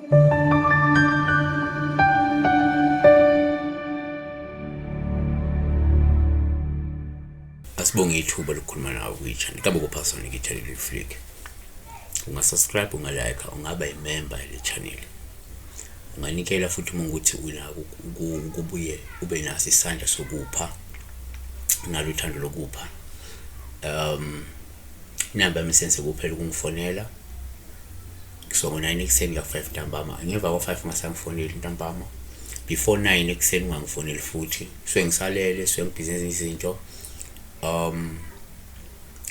Asibonge ithuba lokukhuluma nawe kwi-channel. Kabe kuphasona ngithalile Flick. Ungasubscribe, ungalike, ungaba imember yale channel. Unganikela futhi uma ukuthi unako ukubuye ube naso isandla sokupha nalo uthando lokupha. Inamba yamisense kuphela ukungifonela. So ngo-9 ekuseni ka-5 ntambama. Ngemva kwa-5 ngasangifonela ntambama. Before 9 ekuseni ungangifoneli futhi. So ngisalele, so ngibhizinisi izinto.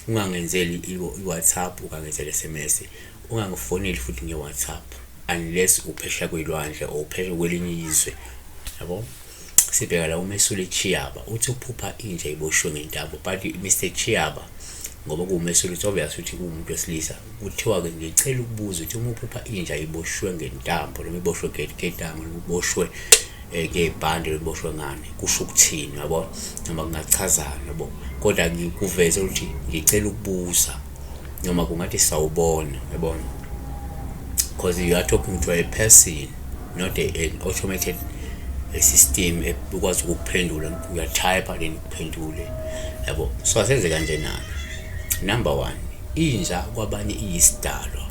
Ungangenzeli i-WhatsApp, ungangenzeli SMS, ungangifoneli futhi nge-WhatsApp unless uphesha kwelwandle or uphesha kwelinye izwe. Yabo? Sibheka la uMesuli Chiyaba uthi uphupha inja iboshwe ngentambo, but Mr Chiyaba ngoba kuMesuli obvious ukuthi umuntu wesilisa, kuthiwa ke ngicela ukubuza ukuthi uma uphupha inja iboshwe ngentambo noma iboshwe ngetango noma iboshwe ngebhande liboshwe ngane, kusho ukuthini? Yabo? Noma kungachazana, yabo? Kodwa ngikuveze ukuthi ngicela ukubuza noma kungathi sawubona, yabona, because you are talking to a person, not an automated system ekwazi ukuphendula, uyatype then uphendule, yabo. So asenze kanjena. Number 1, inja kwabanye iyisidalwa,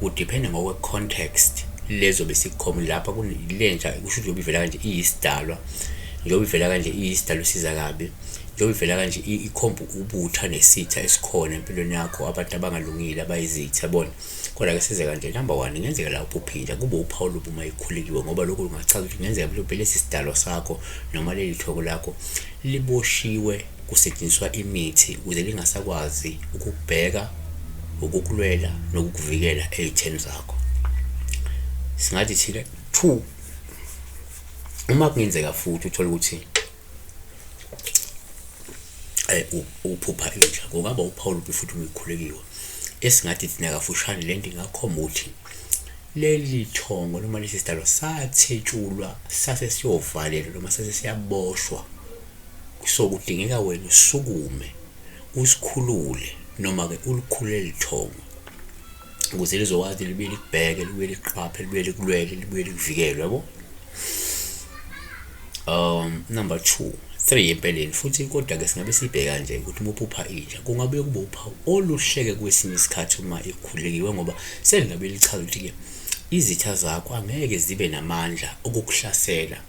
kudepende ngokwe context lezo besikhomi lapha kulenja kusho ukuthi ivela kanje iyisidalwa, njengoba ivela kanje iyisidalwa siza kabi, njengoba ivela kanje ikhomba ubutha nesitha esikhona empilweni yakho, abantu abangalungile abayizitha, yabona. Kodwa ke size kanje. Number 1, ngenzeka la uphuphinja kube uphawu lobuma ikhulekiwe, ngoba lokho kungachaza ukuthi ngenzeka mhlawumbe lesi sidalwa sakho noma leli thoko lakho liboshiwe kusetshenziswa imithi ukuze lingasakwazi ukubheka, ukukulwela nokukuvikela ezitheni zakho. Singathi thina 2, uma kungenzeka futhi uthola ukuthi uphupha inja, kungaba uphawu luphi futhi umikhulekiwe. Esingathi thina kafushane lento ingakhomba ukuthi leli thongo noma lesi sidalwa sathetshulwa, sase siyovalelwa noma sase siyaboshwa. So kudingeka wena usukume usikhulule noma ke ulikhulule lithongo ukuze lizokwazi libe likubheke, libe liqaphe, libe likulwele, libe likuvikele, yabo. Number 2, 3 empeleni futhi. Kodwa ke singabe sibheka nje ukuthi uma uphupha inja kungabe kube uphawu oluhleke kwesinye isikhathi uma ikhulekiwe, ngoba selingabe lichaza ukuthi ke izitha zakho angeke zibe namandla okukuhlasela,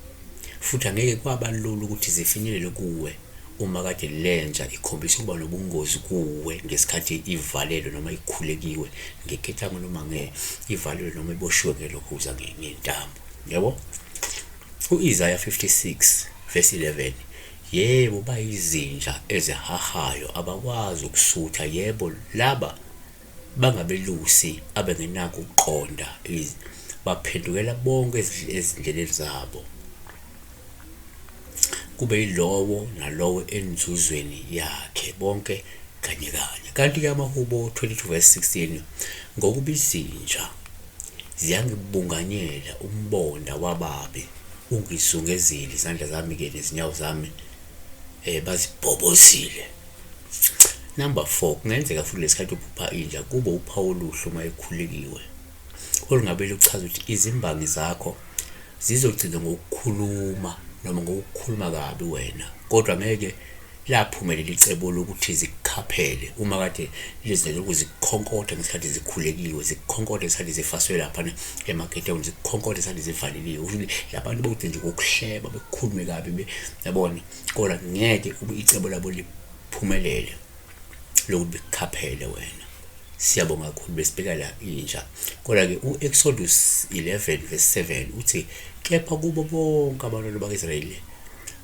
futhi angeke kwabalula ukuthi zifinyelele kuwe uma kade lenja ikhombisa ukuba nobungozi kuwe ngesikhathi ivalelwe noma ikhulekiwe ngekethango noma ivalelwe noma iboshiwe ngelokhuza ngentambo, yabo. U-Isaiah 56 verse 11, yebo bayizinja ezihahayo abakwazi ukusutha, yebo laba bangabelusi abengenako ukuqonda, baphendukela bonke ezindleleni zabo, kube yilowo nalowo enzuzweni yakhe bonke kanye kanye. Kanti-ke amaHubo 22 verse 16, ngokuba izinja ziyangibunganyela umbonda wababi, ungizungezile izandla zami-ke nezinyawo zami bazibhobozile. Number 4, kungenzeka futhi lesikhathi uphupha inja kube uphawu oluhle uma ikhulekiwe, olungabe luchaza ukuthi izimbangi zakho zizogcina ngokukhuluma noma ngokukhuluma kabi wena, kodwa ngeke laphumelela icebo lokuthi zikukhaphele uma kade lizinto ukuzikhonkotha ngesikhathi zikhulekiwe, zikhonkotha ngesikhathi zifaswe lapha emaketeni, zikhonkotha ngesikhathi zivaleliwe, ukuthi labantu bawude nje ngokuhleba bekukhulume kabi, yabona. Kodwa ngeke icebo labo liphumelele lokuthi bekukhaphele wena. Siyabonga kakhulu besibheka la inja. Kodwa ke u-Exodus 11 verse 7 uthi, kepha kubo bonke abantu bakwa-Israyeli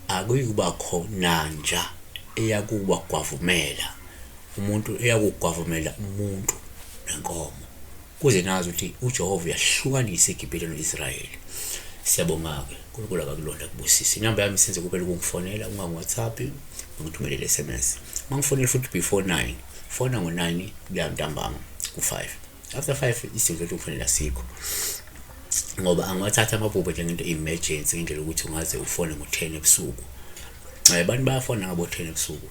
akuyikuba khona nja eyakugwavumela umuntu nenkomo, kuze nazi ukuthi uJehova uyahlukanisa iGibhithe no-Israyeli. Siyabonga-ke, uNkulunkulu akakulonda kubusise. Inamba yami senze kuphela ukungifonela, ungangi-WhatsApp, ungithumelele SMS. Mangifonela futhi before 9, fona ngo-9 kuya ntambama ku-5. After 5 isidingo sokuthi ufonela sikho, ngoba angiwathatha amaphupho njengento emergency indlela ukuthi ungaze ufone ngo-10 ebusuku. Abantu bayafona ngabo 10 ebusuku,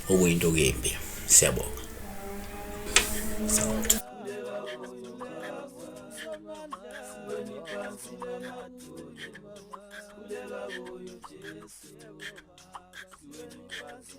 okuyinto embi. Siyabonga. siweni phansi lengaduyo kuleka kuyo Jesu siweni phansi